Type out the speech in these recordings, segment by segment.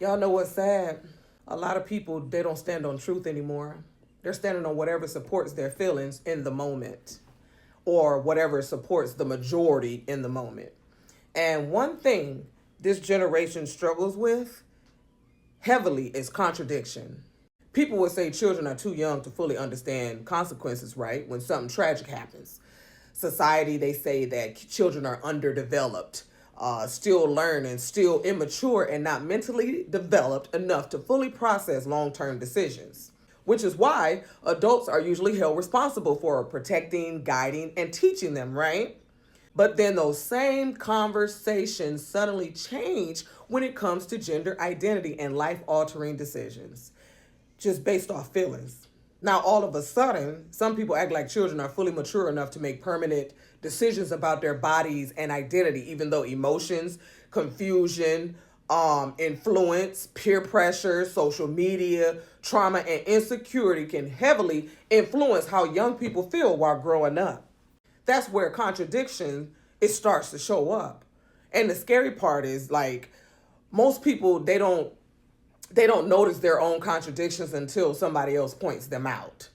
Y'all know what's sad? A lot of people, they don't stand on truth anymore. They're standing on whatever supports their feelings in the moment or whatever supports the majority in the moment. And one thing this generation struggles with heavily is contradiction. People would say children are too young to fully understand consequences, right? When something tragic happens. Society, they say that children are underdeveloped, still learning, still immature, and not mentally developed enough to fully process long-term decisions. Which is why adults are usually held responsible for protecting, guiding, and teaching them, right? But then those same conversations suddenly change when it comes to gender identity and life-altering decisions, just based off feelings. Now, all of a sudden, some people act like children are fully mature enough to make permanent decisions about their bodies and identity, even though emotions, confusion, influence, peer pressure, social media, trauma, and insecurity can heavily influence how young people feel while growing up. That's where contradiction, it starts to show up. And the scary part is, like, most people, they don't notice their own contradictions until somebody else points them out.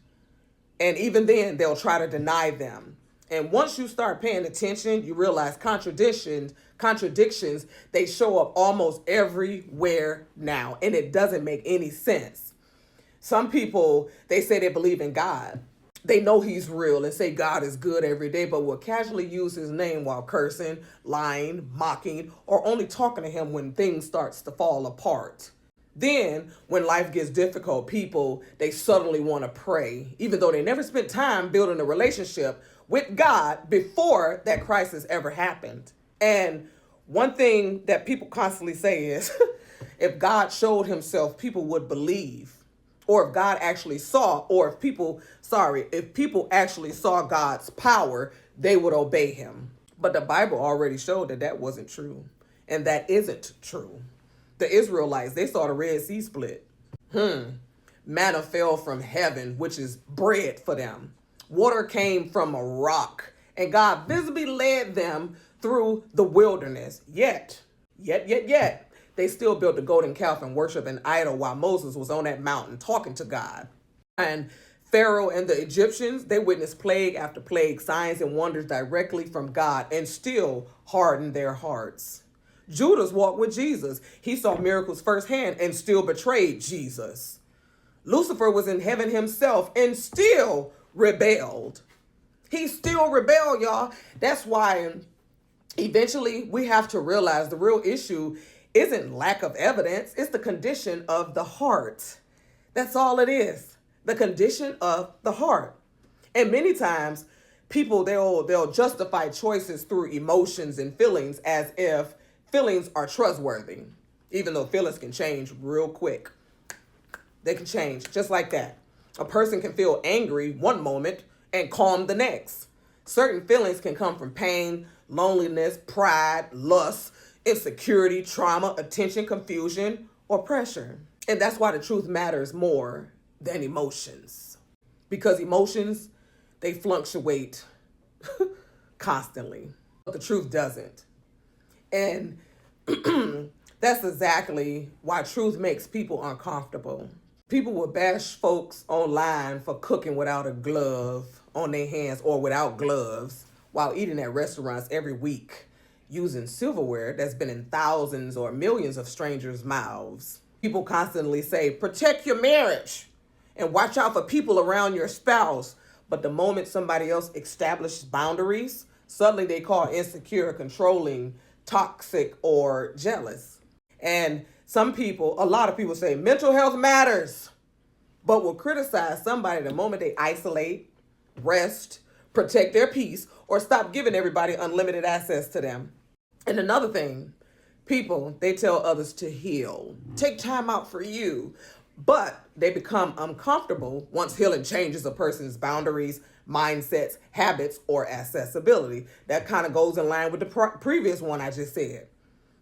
And even then, they'll try to deny them. And once you start paying attention, you realize contradictions, they show up almost everywhere now. And it doesn't make any sense. Some people, they say they believe in God. They know he's real and say God is good every day, but will casually use his name while cursing, lying, mocking, or only talking to him when things starts to fall apart. Then, when life gets difficult, people, they suddenly want to pray, even though they never spent time building a relationship with God before that crisis ever happened. And one thing that people constantly say is, if God showed himself, people would believe. Or if God actually saw, or if people actually saw God's power, they would obey him. But the Bible already showed that that wasn't true. And that isn't true. The Israelites, they saw the Red Sea split. Manna fell from heaven, which is bread for them. Water came from a rock. And God visibly led them through the wilderness. Yet, they still built the golden calf and worshiped an idol while Moses was on that mountain talking to God. And Pharaoh and the Egyptians, they witnessed plague after plague, signs and wonders directly from God, and still hardened their hearts. Judas walked with Jesus. He saw miracles firsthand and still betrayed Jesus. Lucifer was in heaven himself and still rebelled. He still rebelled, y'all. That's why eventually we have to realize the real issue isn't lack of evidence. It's the condition of the heart. That's all it is. The condition of the heart. And many times people, they'll justify choices through emotions and feelings as if feelings are trustworthy, even though feelings can change real quick. They can change just like that. A person can feel angry one moment and calm the next. Certain feelings can come from pain, loneliness, pride, lust, insecurity, trauma, attention, confusion, or pressure. And that's why the truth matters more than emotions. Because emotions, they fluctuate constantly. But the truth doesn't. And that's exactly why truth makes people uncomfortable. People will bash folks online for cooking without a glove on their hands or without gloves while eating at restaurants every week using silverware that's been in thousands or millions of strangers' mouths. People constantly say, protect your marriage and watch out for people around your spouse. But the moment somebody else establishes boundaries, suddenly they call insecure, controlling, toxic, or jealous. And a lot of people say mental health matters, but will criticize somebody the moment they isolate, rest, protect their peace, or stop giving everybody unlimited access to them. And another thing, people, they tell others to heal, take time out for you, but they become uncomfortable once healing changes a person's boundaries, mindsets, habits, or accessibility. That kind of goes in line with the previous one I just said.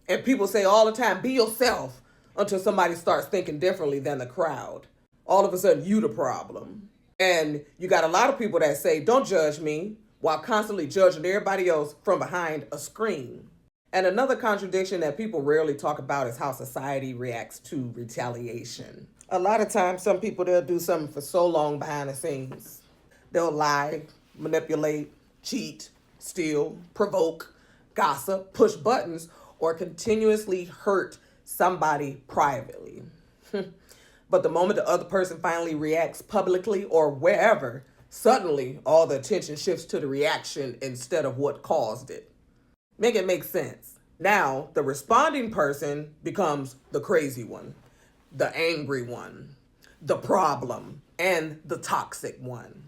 And people say all the time, be yourself, until somebody starts thinking differently than the crowd. All of a sudden, you the problem. And you got a lot of people that say, don't judge me, while constantly judging everybody else from behind a screen. And another contradiction that people rarely talk about is how society reacts to retaliation. A lot of times, some people, they'll do something for so long behind the scenes. They'll lie, manipulate, cheat, steal, provoke, gossip, push buttons, or continuously hurt somebody privately. But the moment the other person finally reacts publicly or wherever, suddenly all the attention shifts to the reaction instead of what caused it. Make it make sense. Now, the responding person becomes the crazy one, the angry one, the problem, and the toxic one.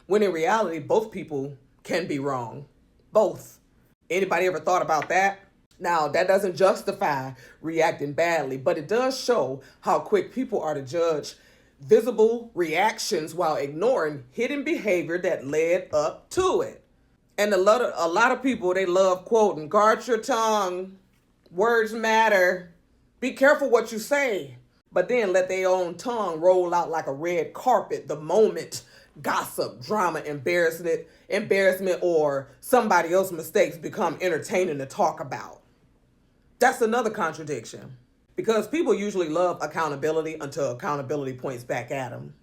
When in reality, both people can be wrong. Both. Anybody ever thought about that? Now, that doesn't justify reacting badly, but it does show how quick people are to judge visible reactions while ignoring hidden behavior that led up to it. And a lot of people, they love quoting, guard your tongue, words matter, be careful what you say. But then let their own tongue roll out like a red carpet the moment gossip, drama, embarrassment, or somebody else's mistakes become entertaining to talk about. That's another contradiction. Because people usually love accountability until accountability points back at them.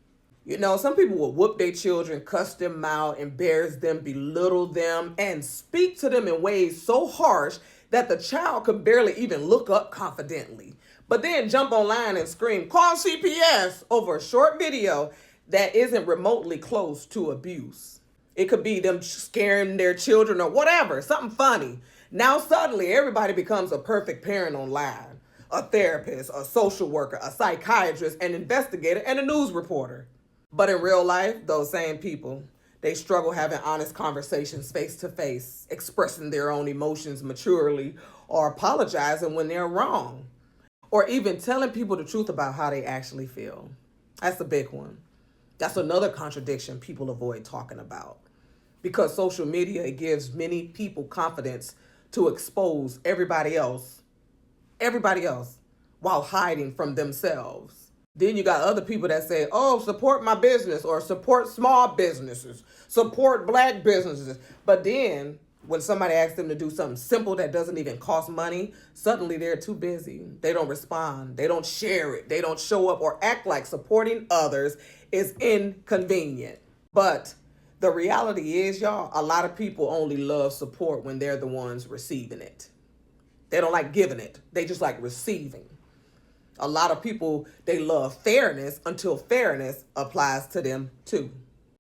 You know, some people will whoop their children, cuss them out, embarrass them, belittle them, and speak to them in ways so harsh that the child could barely even look up confidently. But then jump online and scream, call CPS over a short video that isn't remotely close to abuse. It could be them scaring their children or whatever, something funny. Now suddenly everybody becomes a perfect parent online. A therapist, a social worker, a psychiatrist, an investigator, and a news reporter. But in real life, those same people, they struggle having honest conversations face to face, expressing their own emotions maturely, or apologizing when they're wrong, or even telling people the truth about how they actually feel. That's a big one. That's another contradiction people avoid talking about. Because social media, it gives many people confidence to expose everybody else, while hiding from themselves. Then you got other people that say, oh, support my business or support small businesses, support black businesses. But then when somebody asks them to do something simple that doesn't even cost money, suddenly they're too busy. They don't respond. They don't share it. They don't show up or act like supporting others is inconvenient. But the reality is, y'all, a lot of people only love support when they're the ones receiving it. They don't like giving it. They just like receiving. A lot of people, they love fairness until fairness applies to them too.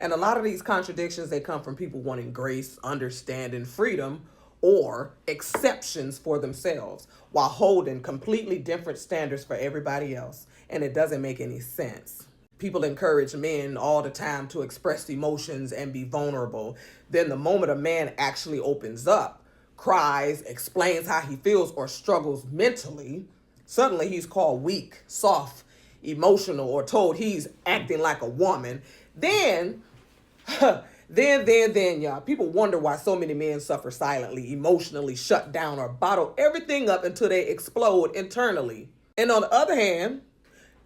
And a lot of these contradictions, they come from people wanting grace, understanding, freedom, or exceptions for themselves while holding completely different standards for everybody else. And it doesn't make any sense. People encourage men all the time to express emotions and be vulnerable. Then the moment a man actually opens up, cries, explains how he feels, or struggles mentally, suddenly he's called weak, soft, emotional, or told he's acting like a woman. Then, y'all, people wonder why so many men suffer silently, emotionally shut down, or bottle everything up until they explode internally. And on the other hand,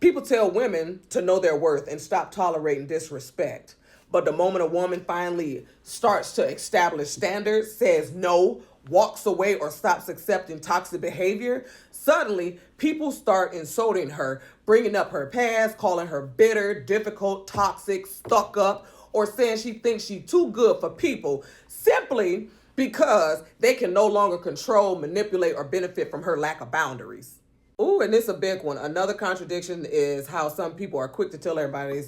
people tell women to know their worth and stop tolerating disrespect. But the moment a woman finally starts to establish standards, says no, walks away, or stops accepting toxic behavior, suddenly people start insulting her, bringing up her past, calling her bitter, difficult, toxic, stuck up, or saying she thinks she's too good for people simply because they can no longer control, manipulate, or benefit from her lack of boundaries. Ooh, and this is a big one. Another contradiction is how some people are quick to tell everybody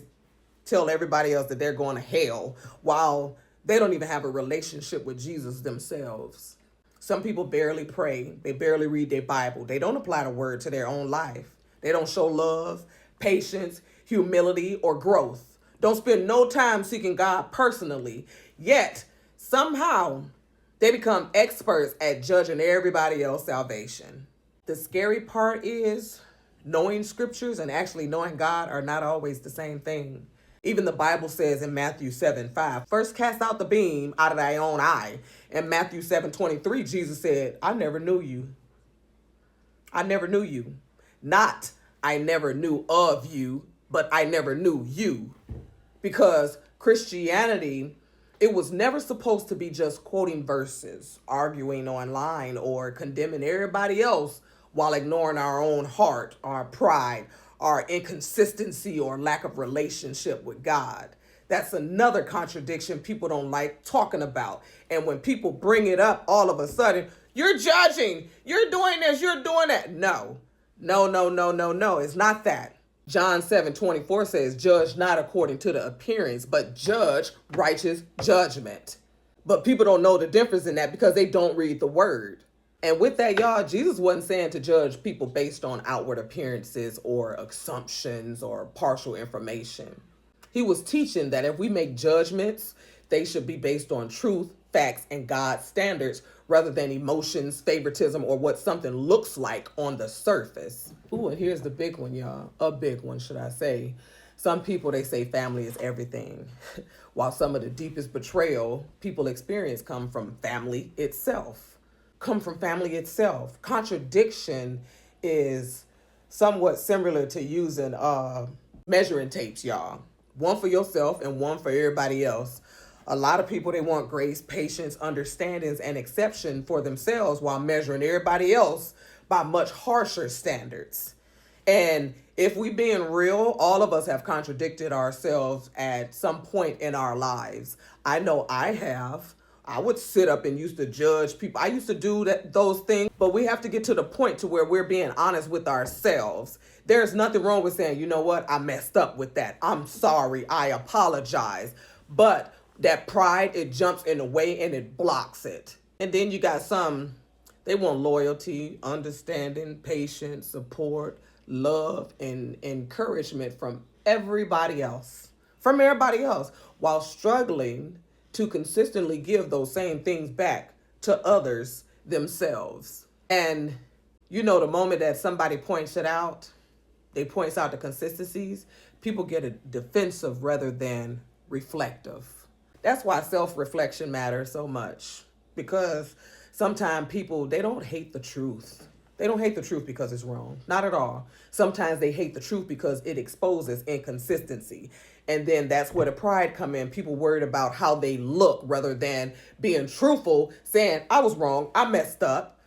else that they're going to hell while they don't even have a relationship with Jesus themselves. Some people barely pray. They barely read their Bible. They don't apply the word to their own life. They don't show love, patience, humility, or growth. Don't spend no time seeking God personally. Yet, somehow, they become experts at judging everybody else's salvation. The scary part is knowing scriptures and actually knowing God are not always the same thing. Even the Bible says in Matthew 7:5, first cast out the beam out of thy own eye. In Matthew 7:23, Jesus said, I never knew you. I never knew you. Not, I never knew of you, but I never knew you. Because Christianity It was never supposed to be just quoting verses, arguing online, or condemning everybody else while ignoring our own heart, our pride, our inconsistency, or lack of relationship with God. That's another contradiction people don't like talking about. And when people bring it up, all of a sudden, you're judging, you're doing this, you're doing that. No, no, no, no, no, no. It's not that. John 7:24 says, judge not according to the appearance, but judge righteous judgment. But people don't know the difference in that because they don't read the word. And with that, y'all, Jesus wasn't saying to judge people based on outward appearances or assumptions or partial information. He was teaching that if we make judgments, they should be based on truth, facts, and God's standards rather than emotions, favoritism, or what something looks like on the surface. Ooh, and here's the big one, y'all. A big one, should I say. Some people, they say family is everything, while some of the deepest betrayal people experience come from family itself. Contradiction is somewhat similar to using measuring tapes, y'all. One for yourself and one for everybody else. A lot of people, they want grace, patience, understandings, and exception for themselves while measuring everybody else by much harsher standards. And if we being real, all of us have contradicted ourselves at some point in our lives. I know I have. I would sit up and used to judge people. I used to do those things, but we have to get to the point to where we're being honest with ourselves. There's nothing wrong with saying, you know what, I messed up with that. I'm sorry. I apologize. But that pride, it jumps in the way and it blocks it. And then you got some, they want loyalty, understanding, patience, support, love, and encouragement from everybody else, while struggling to consistently give those same things back to others themselves. And you know, the moment that somebody points it out, they points out the consistencies, people get a defensive rather than reflective. That's why self-reflection matters so much, because sometimes people, they don't hate the truth. They don't hate the truth because it's wrong. Not at all. Sometimes they hate the truth because it exposes inconsistency. And then that's where the pride come in. People worried about how they look rather than being truthful, saying, I was wrong, I messed up.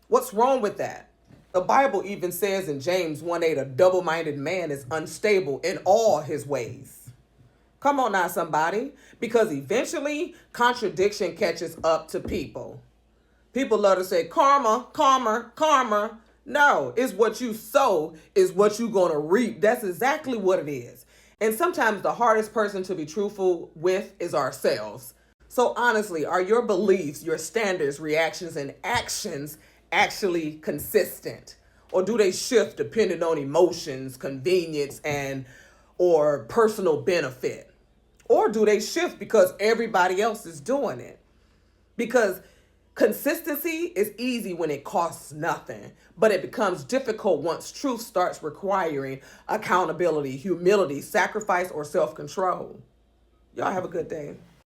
What's wrong with that? The Bible even says in James 1:8, a double-minded man is unstable in all his ways. Come on now, somebody. Because eventually, contradiction catches up to people. People love to say, karma, karma, karma. No, it's what you sow is what you're going to reap. That's exactly what it is. And sometimes the hardest person to be truthful with is ourselves. So honestly, are your beliefs, your standards, reactions, and actions actually consistent? Or do they shift depending on emotions, convenience, or personal benefit? Or do they shift because everybody else is doing it? Because consistency is easy when it costs nothing, but it becomes difficult once truth starts requiring accountability, humility, sacrifice, or self-control. Y'all have a good day.